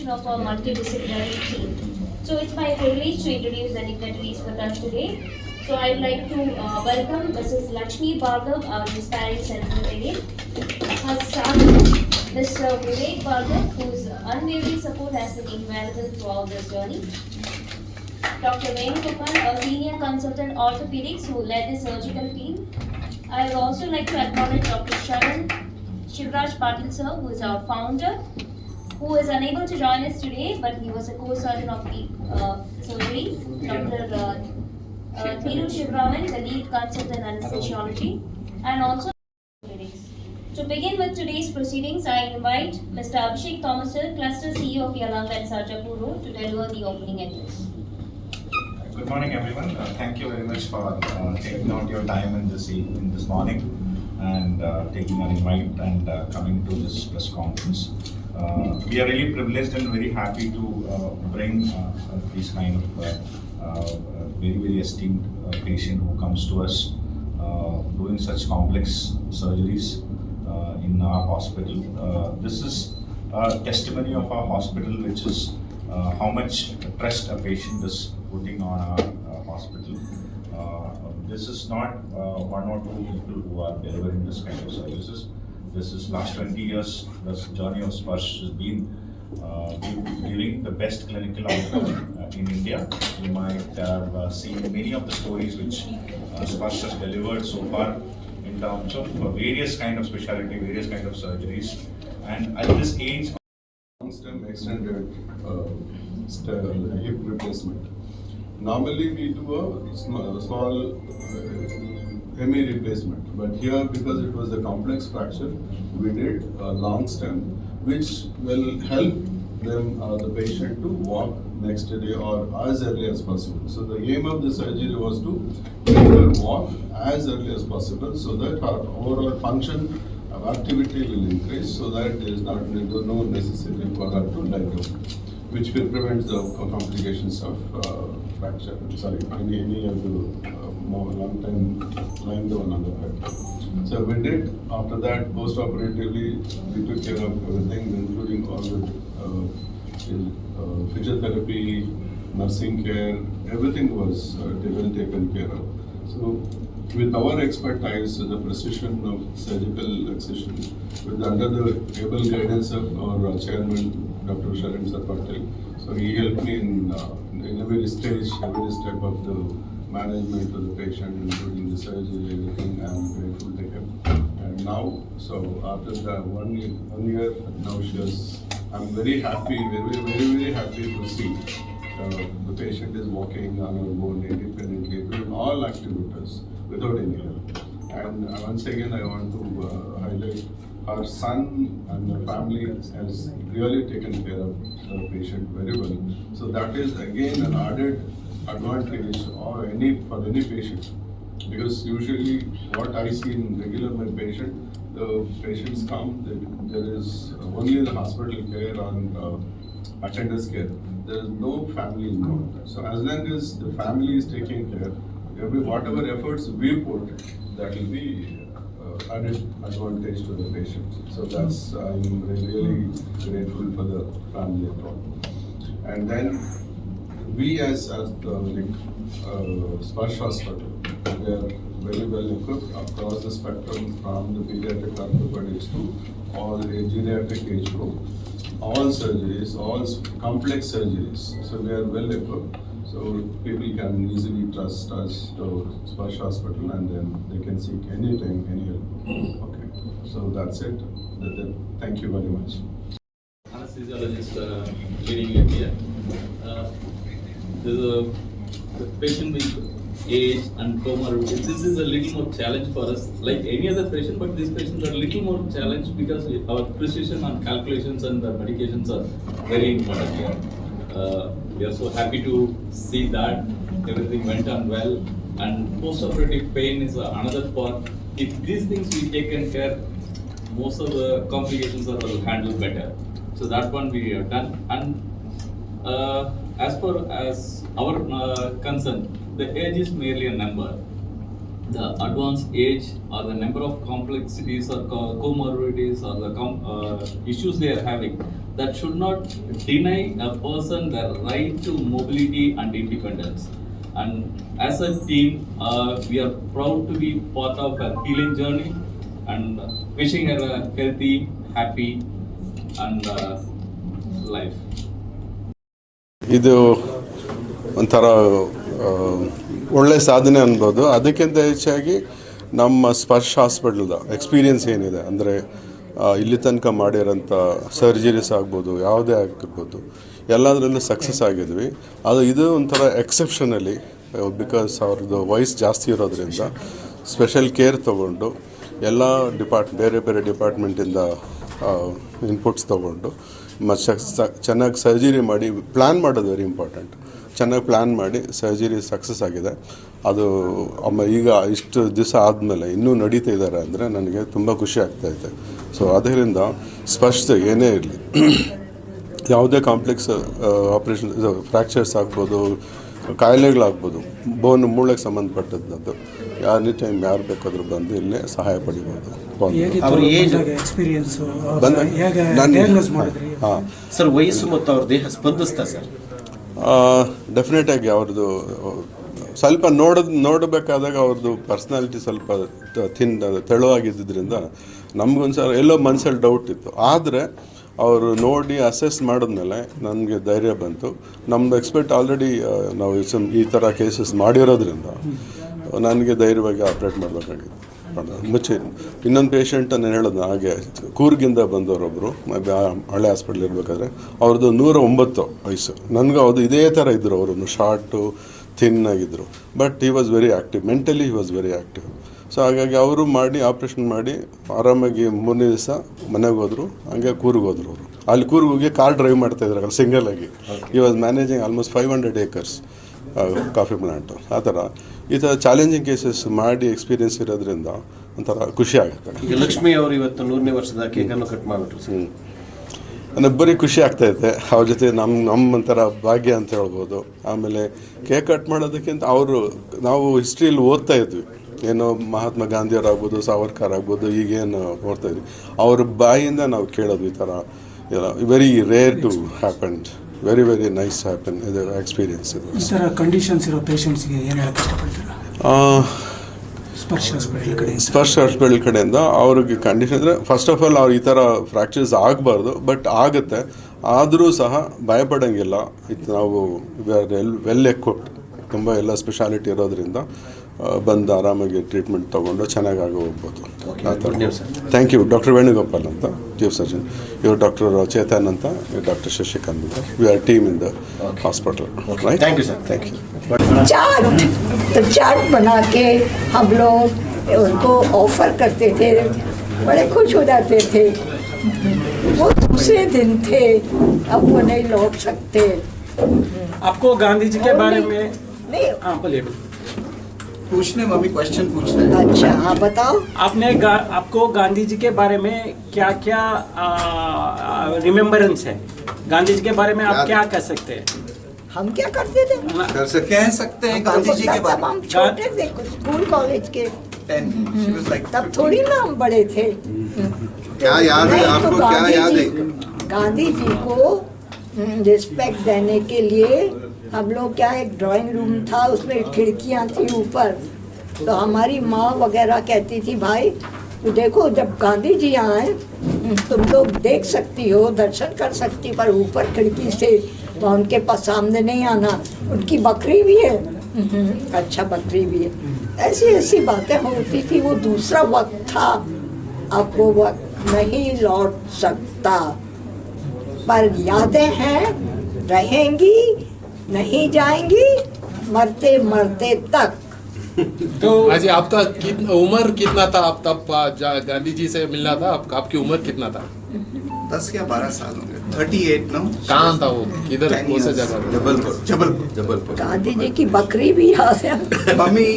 formation of a multidisciplinary team. So it's my privilege to introduce the dignitaries with us today. So I'd like to welcome Mrs. Lakshmi Bhargav, our inspiring secretary, her son, Mr. Vivek Bhargav, whose unwavering support has been invaluable throughout this journey. Dr. Venugopal, a senior consultant orthopedics who led the surgical team. I would also like to acknowledge Dr. Sharan Shivraj Patil sir, who is our founder, who is unable to join us today, but he was a co-surgeon of the surgery. Dr. Thiru Shivraman, the lead consultant in anesthesiology, and also to begin with today's proceedings, I invite Mr. Abhishek Thomas, Cluster CEO of Yalanga and Sarjapur Road, to deliver the opening address. Good morning, everyone. Thank you very much for taking out your time in this morning and taking an invite and coming to this press conference. We are really privileged and very happy to bring this kind of very esteemed patient who comes to us doing such complex surgeries in our hospital. This is a testimony of our hospital, which is how much trust a patient is putting on our hospital. This is not one or two people who are delivering this kind of services. This is last 20 years. This journey of Sparsh has been giving the best clinical outcome in India. You might have seen many of the stories which Sparsh has delivered so far in terms of various kind of specialty, various kind of surgeries, and at this age, long-term extended hip replacement. Normally we do a small hemi replacement, but here, because it was a complex fracture, we did a long stem, which will help them, the patient, to walk next day or as early as possible. So the aim of the surgery was to make her walk as early as possible, so that her overall function of activity will increase, so that there is no necessity for her to lie down, which will prevent the complications of fracture. Sorry, any of the more long time lying down on the bed. So we did. After that, post-operatively, we took care of everything, including all the physiotherapy, nursing care. Everything was well taken care of. So, with our expertise, the precision of surgical excision, under the able guidance of our chairman, Dr. Sharan Patil. So he helped me in every stage, every step of the management of the patient, including the surgery, everything. I'm grateful to him. And now, so after the one year, now I'm very happy, very happy to see the patient is walking on her own independently, doing all activities without any help. And once again, I want to highlight our son and the family has really taken care of the patient very well. So that is again an added advantage for any patient, because usually what I see in regular my patient, the patients come, there is only the hospital care and attendance care. There is no family involved. So as long as the family is taking care, whatever efforts we put, that will be added advantage to the patient. So that's, I'm really grateful for the family at all. And then we as the Sparsh Hospital, we are very well equipped across the spectrum, from the pediatric orthopedics to all the geriatric age group, all surgeries, all complex surgeries. So we are well equipped. So people can easily trust us to Sparsh Hospital, and then they can seek anything, any help. Okay, so that's it. Thank you very much. Anesthesiologist leading India. The patient with age and comorbidity. This is a little more challenge for us, like any other patient, but these patients are a little more challenged because our precision and calculations and the medications are very important here. We are so happy to see that everything went on well, and post-operative pain is another part. If these things we taken care, most of the complications are handled better. So that one we have done. And as per as our concern, the age is merely a number. The advanced age or the number of complexities or comorbidities or the issues they are having, that should not deny a person their right to mobility and independence. And as a team, we are proud to be part of her healing journey and wishing her a healthy, happy, and life. ಇದು ಒಂಥರ ಒಳ್ಳೆ ಸಾಧನೆ ಅನ್ಬೋದು. ಅದಕ್ಕಿಂತ ಹೆಚ್ಚಾಗಿ ನಮ್ಮ ಸ್ಪರ್ಶ ಹಾಸ್ಪಿಟಲ್ದ experience ಏನಿದೆ ಅಂದರೆ ಇಲ್ಲಿ ತನಕ ಮಾಡಿರೋಂಥ ಸರ್ಜರೀಸ್ ಆಗ್ಬೋದು, ಯಾವುದೇ ಆಗಿರ್ಬೋದು, ಎಲ್ಲದರಲ್ಲೂ ಸಕ್ಸಸ್ ಆಗಿದ್ವಿ. ಇದು ಒಂಥರ ಎಕ್ಸೆಪ್ಷನಲಿ, ಬಿಕಾಸ್ ಅವ್ರದ್ದು ವಯಸ್ಸು ಜಾಸ್ತಿ ಇರೋದ್ರಿಂದ ಸ್ಪೆಷಲ್ ಕೇರ್ ತೊಗೊಂಡು ಎಲ್ಲ ಬೇರೆ ಬೇರೆ ಡಿಪಾರ್ಟ್ಮೆಂಟಿಂದ ಇನ್ಪುಟ್ಸ್ ತೊಗೊಂಡು ಚೆನ್ನಾಗಿ ಸರ್ಜರಿ ಮಾಡಿ ಪ್ಲ್ಯಾನ್ ಮಾಡೋದು ವೆರಿ ಇಂಪಾರ್ಟೆಂಟ್. ಚೆನ್ನಾಗಿ ಪ್ಲ್ಯಾನ್ ಮಾಡಿ ಸರ್ಜರಿ ಸಕ್ಸಸ್ ಆಗಿದೆ. ಅದು ಈಗ ಇಷ್ಟು ದಿವಸ ಆದಮೇಲೆ ಇನ್ನೂ ನಡೀತಾ ಇದ್ದಾರೆ ಅಂದರೆ ನನಗೆ ತುಂಬ ಖುಷಿ ಆಗ್ತಾಯಿದೆ. ಸೊ ಅದರಿಂದ ಸ್ಪಷ್ಟ ಏನೇ ಇರಲಿ, ಯಾವುದೇ ಕಾಂಪ್ಲೆಕ್ಸ್ ಆಪ್ರೇಷನ್, ಫ್ರ್ಯಾಕ್ಚರ್ಸ್ ಆಗ್ಬೋದು, ಕಾಯಿಲೆಗಳಾಗ್ಬೋದು, ಮೂಳೆಗೆ ಸಂಬಂಧಪಟ್ಟದ್ದು ಎನಿ ಟೈಮ್ ಯಾರು ಬೇಕಾದರೂ ಬಂದು ಇಲ್ಲೇ ಸಹಾಯ ಪಡಿಬೋದು. ಹಾಂ ಸರ್, ವಯಸ್ಸು ಮತ್ತು ಅವ್ರ ದೇಹ ಸ್ಪಂದಿಸ್ತಾ ಸರ್? ಡೆಫಿನೆಟಾಗಿ ಅವ್ರದ್ದು ಸ್ವಲ್ಪ ನೋಡಬೇಕಾದಾಗ ಅವ್ರದ್ದು ಪರ್ಸ್ನಾಲಿಟಿ ಸ್ವಲ್ಪ ತೆಳುವಾಗಿದ್ದರಿಂದ ನಮಗೊಂದ್ಸಲ ಎಲ್ಲೋ ಮನಸ್ಸಲ್ಲಿ ಡೌಟ್ ಇತ್ತು. ಆದರೆ ಅವರು ನೋಡಿ ಅಸೆಸ್ ಮಾಡಿದ್ಮೇಲೆ ನನಗೆ ಧೈರ್ಯ ಬಂತು. ನಮ್ಮದು ಎಕ್ಸ್ಪರ್ಟ್ ಆಲ್ರೆಡಿ ನಾವು ಈ ಥರ ಕೇಸಸ್ ಮಾಡಿರೋದ್ರಿಂದ ನನಗೆ ಧೈರ್ಯವಾಗಿ ಆಪ್ರೇಟ್ ಮಾಡಬೇಕಾಗಿತ್ತು. ಮುಚ್ಚಿ ಇನ್ನೊಂದು ಪೇಷಂಟ್ ನಾನು ಹೇಳೋದು ಹಾಗೆ, ಕೂರ್ಗಿಂದ ಬಂದವರೊಬ್ಬರು ಹಳೆ ಹಾಸ್ಪಿಟ್ಲ್ ಇರಬೇಕಾದ್ರೆ ಅವ್ರದ್ದು 109 ವಯಸ್ಸು. ನನಗೂ ಅದು ಇದೇ ಥರ ಇದ್ದರು. ಅವರು ಶಾರ್ಟು ಥಿನ್ ಆಗಿದ್ದರು, but he was very active, mentally he was very active. So ಹಾಗಾಗಿ ಅವರು ಮಾಡಿ ಆಪ್ರೇಷನ್ ಮಾಡಿ ಆರಾಮಾಗಿ 3ನೇ ದಿವಸ ಮನೆಗೆ ಹೋದರು. ಹಂಗೆ ಕೂರ್ಗೆ ಹೋದರು. ಅವರು ಅಲ್ಲಿ ಕೂರ್ಗೆ ಹೋಗಿ ಕಾರ್ ಡ್ರೈವ್ ಮಾಡ್ತಾಯಿದ್ರು ಅಲ್ಲಿ ಸಿಂಗಲ್ ಆಗಿ. He was managing almost 500 acres coffee plant. ಆ ಥರ ಈ ಥರ ಚಾಲೆಂಜಿಂಗ್ ಕೇಸಸ್ ಮಾಡಿ ಎಕ್ಸ್ಪೀರಿಯನ್ಸ್ ಇರೋದ್ರಿಂದ ಒಂಥರ ಖುಷಿ ಆಗುತ್ತೆ. ಈಗ ಲಕ್ಷ್ಮಿ ಅವರು ಇವತ್ತು 100ನೇ ವರ್ಷದ ಕೇಕನ್ನು ಕಟ್ ಮಾಡಿಬಿಟ್ರು. ನನಗೆ ಬರೀ ಖುಷಿ ಆಗ್ತಾಯಿದೆ. ಅವ್ರ ಜೊತೆ ಒಂಥರ ಭಾಗ್ಯ ಅಂತ ಹೇಳ್ಬೋದು. ಆಮೇಲೆ ಕೇಕ್ ಕಟ್ ಮಾಡೋದಕ್ಕಿಂತ ನಾವು ಹಿಸ್ಟ್ರಿಯಲ್ಲಿ ಓದ್ತಾ ಇದ್ವಿ, ಏನೋ ಮಹಾತ್ಮ ಗಾಂಧಿಯವರಾಗ್ಬೋದು, ಸಾವರ್ಕರ್ ಆಗ್ಬೋದು, ಈಗೇನು ಓದ್ತಾ ಇದ್ವಿ. ಅವ್ರ ಬಾಯಿಂದ ನಾವು ಕೇಳೋದು ಈ ಥರ very rare to happen, very very nice happen. ಇದು ಎಕ್ಸ್ಪೀರಿಯನ್ಸ್. ಇದು ಈ ಥರ ಕಂಡೀಷನ್ಸ್ ಇರೋ ಪೇಷಂಟ್ಸ್ಗೆ ಏನು ಹೇಳಕ್ಕೆ ಇಷ್ಟಪಡ್ತೀರಾ? ಸ್ಪರ್ಶ ಹಾಸ್ಪಿಟಲ್ ಕಡೆಯಿಂದ ಅವ್ರಿಗೆ ಕಂಡೀಷನ್ ಅಂದರೆ, ಫಸ್ಟ್ ಆಫ್ ಆಲ್ ಅವ್ರು ಈ ಥರ ಫ್ರ್ಯಾಕ್ಚರ್ಸ್ ಆಗಬಾರ್ದು, ಬಟ್ ಆಗುತ್ತೆ. ಆದರೂ ಸಹ ಭಯಪಡೋಂಗಿಲ್ಲ. ಇದು ನಾವು ವೆಲ್ ಎಕ್ವಿಪ್ಡ್, ತುಂಬ ಎಲ್ಲ ಸ್ಪೆಷಾಲಿಟಿ ಇರೋದ್ರಿಂದ ಬಂದು ಆರಾಮಾಗಿ ಟ್ರೀಟ್ಮೆಂಟ್ ತೊಗೊಂಡು ಚೆನ್ನಾಗಿ ಹೋಗ್ಬೋದು. ಆ ಥರ. Thank you. ಡಾಕ್ಟರ್ ವೇಣುಗೋಪಾಲ್ ಅಂತ ಚೀಫ್ ಸರ್ಜನ್, ಇವರು ಡಾಕ್ಟರ್ ಚೇತನ್ ಅಂತ, ಡಾಕ್ಟರ್ ಶಶಿಕಾಂತ್ ಅಂತ. We are team in the hospital. Right? Thank you sir. Thank you. Chart बना के हम लोग उनको ऑफर करते थे, बड़े खुश हो जाते थे. वो दूसरे दिन थे, अब वो नहीं लौट सकते. आपको गांधी जी के बारे में नहीं. हाँ बोलिए. पूछने मम्मी क्वेश्चन पूछना है. अच्छा हाँ बताओ. आपको गांधी जी के बारे में क्या क्या रिमेम्बरेंस है? गांधी जी के बारे में आप क्या कह सकते हैं? हम क्या करते थे? कह सकते हैं गांधी जी के बारे में. हम छोटे थे, स्कूल कॉलेज के. 10 she was like तब थोड़ी ना हम बड़े थे. क्या याद है आपको? क्या याद है? गांधी जी को रिस्पेक्ट देने के लिए हम लोग क्या, एक ड्राइंग रूम था, उसमें खिड़कियां थी ऊपर. तो हमारी माँ वगैरह कहती थी, भाई तो देखो जब गांधी जी आए तुम लोग देख सकती हो, दर्शन कर सकती, पर ऊपर खिड़की से तो उनके पास सामने नहीं आना. उनकी बकरी भी है. अच्छा बकरी भी है. ऐसी ऐसी बातें होती थी. वो दूसरा वक्त था, अब वो वक्त नहीं लौट सकता. पर यादें हैं, रहेंगी, नहीं जाएंगी, मरते मरते तक. तो आज आपका उम्र कितना था? आप तब गांधी जी से मिलना था, आपकी उम्र कितना था? 10 या 12 साल हो गए. 38 नो. कहाँ था वो? किधर? कौन सा जगह? जबलपुर. गांधी जी की बकरी भी याद है. मम्मी